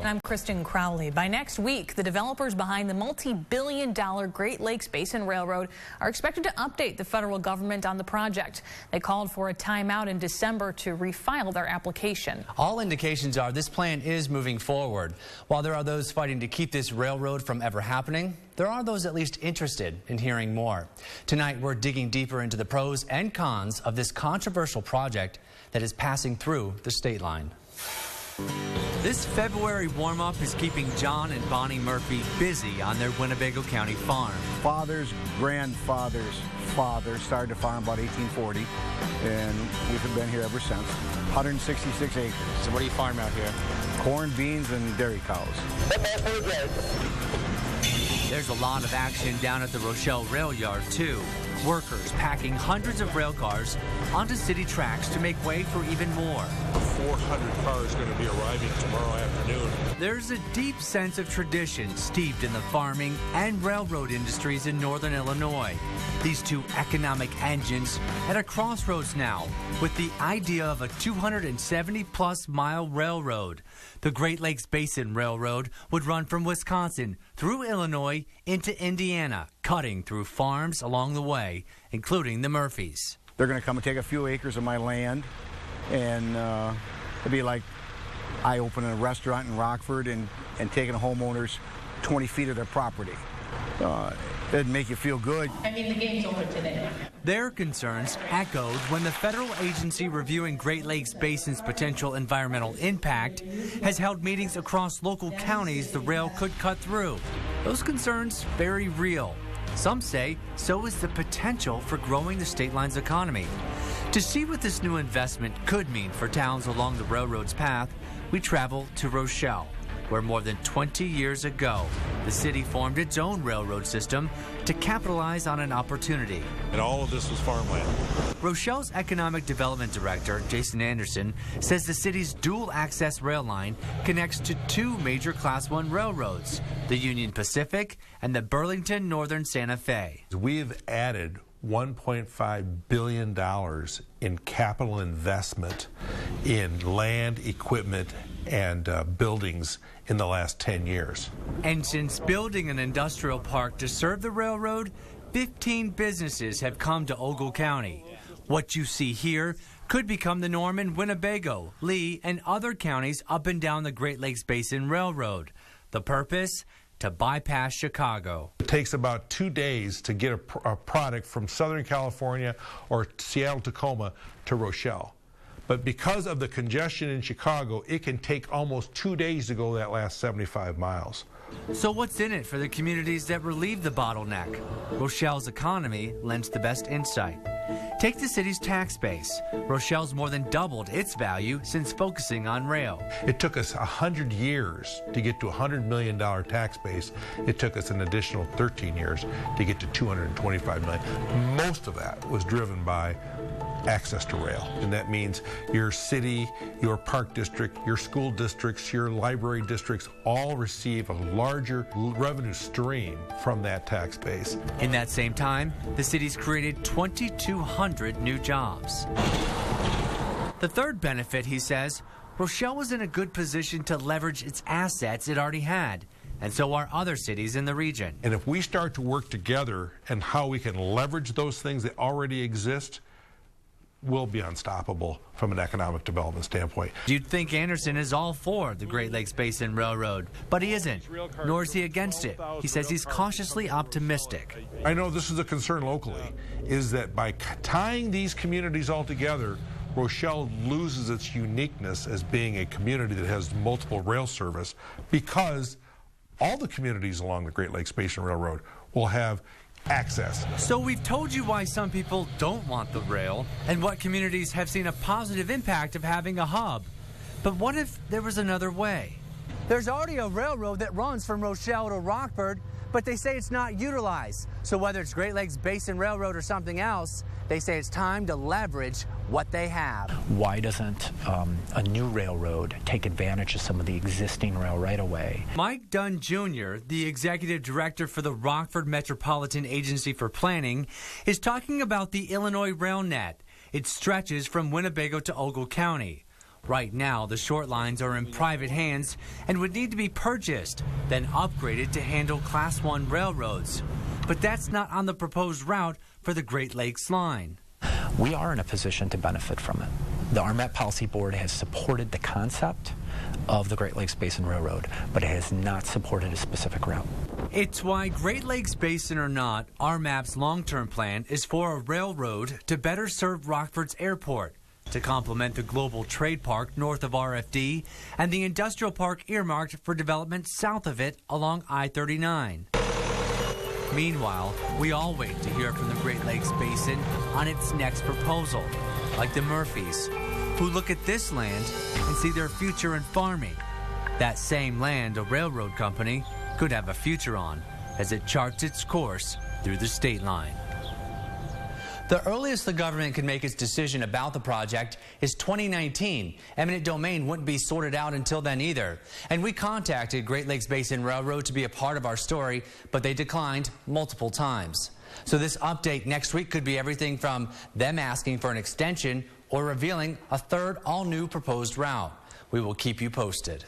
I'm Kristen Crowley. By next week, the developers behind the multi-billion-dollar Great Lakes Basin Railroad are expected to update the federal government on the project. They called for a timeout in December to refile their application. All indications are this plan is moving forward. While there are those fighting to keep this railroad from ever happening, there are those at least interested in hearing more. Tonight, we're digging deeper into the pros and cons of this controversial project that is passing through the state line. This February warm-up is keeping John and Bonnie Murphy busy on their Winnebago County farm. Father's grandfather's father started the farm about 1840, and we've been here ever since. 166 acres. So what do you farm out here? Corn, beans, and dairy cows. There's a lot of action down at the Rochelle Rail Yard, too. Workers packing hundreds of rail cars onto city tracks to make way for even more. 400 cars going to be arriving tomorrow afternoon. There's a deep sense of tradition steeped in the farming and railroad industries in northern Illinois. These two economic engines at a crossroads now with the idea of a 270-plus mile railroad. The Great Lakes Basin Railroad would run from Wisconsin through Illinois into Indiana, cutting through farms along the way, including the Murphys. They're going to come and take a few acres of my land, and it'd be like I open a restaurant in Rockford and taking homeowners 20 feet of their property. It'd make you feel good. I mean, the game's over today. Their concerns echoed when the federal agency reviewing Great Lakes Basin's potential environmental impact has held meetings across local counties the rail could cut through. Those concerns very real. Some say so is the potential for growing the state line's economy. To see what this new investment could mean for towns along the railroad's path, we travel to Rochelle, where more than 20 years ago, the city formed its own railroad system to capitalize on an opportunity. And all of this was farmland. Rochelle's Economic Development Director, Jason Anderson, says the city's dual-access rail line connects to two major Class I railroads, the Union Pacific and the Burlington Northern Santa Fe. We've added $1.5 billion in capital investment in land, equipment, and buildings in the last 10 years. And since building an industrial park to serve the railroad, 15 businesses have come to Ogle County. What you see here could become the norm in Winnebago, Lee, and other counties up and down the Great Lakes Basin Railroad. The purpose? To bypass Chicago. It takes about 2 days to get a product from Southern California or Seattle, Tacoma to Rochelle. But because of the congestion in Chicago, it can take almost 2 days to go that last 75 miles. So what's in it for the communities that relieve the bottleneck? Rochelle's economy lends the best insight. Take the city's tax base. Rochelle's more than doubled its value since focusing on rail. It took us 100 years to get to a $100 million tax base. It took us an additional 13 years to get to $225 million. Most of that was driven by access to rail. And that means your city, your park district, your school districts, your library districts all receive a larger revenue stream from that tax base. In that same time, the city's created 2,200 new jobs. The third benefit, he says, Rochelle was in a good position to leverage its assets it already had, and so are other cities in the region. And if we start to work together and how we can leverage those things that already exist, will be unstoppable from an economic development standpoint. You'd think Anderson is all for the Great Lakes Basin Railroad, but he isn't, nor is he against it. He says he's cautiously optimistic. I know this is a concern locally, is that by tying these communities all together, Rochelle loses its uniqueness as being a community that has multiple rail service, because all the communities along the Great Lakes Basin Railroad will have access. So we've told you why some people don't want the rail and what communities have seen a positive impact of having a hub. But what if there was another way? There's already a railroad that runs from Rochelle to Rockford, but they say it's not utilized. So whether it's Great Lakes Basin Railroad or something else, they say it's time to leverage what they have. Why doesn't a new railroad take advantage of some of the existing rail right-of-way? Mike Dunn Jr., the executive director for the Rockford Metropolitan Agency for Planning, is talking about the Illinois RailNet. It stretches from Winnebago to Ogle County. Right now, the short lines are in private hands and would need to be purchased, then upgraded to handle Class 1 railroads. But that's not on the proposed route for the Great Lakes line. We are in a position to benefit from it. The RMAP Policy Board has supported the concept of the Great Lakes Basin Railroad, but it has not supported a specific route. It's why, Great Lakes Basin or not, RMAP's long-term plan is for a railroad to better serve Rockford's airport, to complement the global trade park north of RFD and the industrial park earmarked for development south of it along I-39. Meanwhile, we all wait to hear from the Great Lakes Basin on its next proposal, like the Murphys, who look at this land and see their future in farming. That same land a railroad company could have a future on as it charts its course through the state line. The earliest the government could make its decision about the project is 2019. Eminent domain wouldn't be sorted out until then either. And we contacted Great Lakes Basin Railroad to be a part of our story, but they declined multiple times. So this update next week could be everything from them asking for an extension or revealing a third all-new proposed route. We will keep you posted.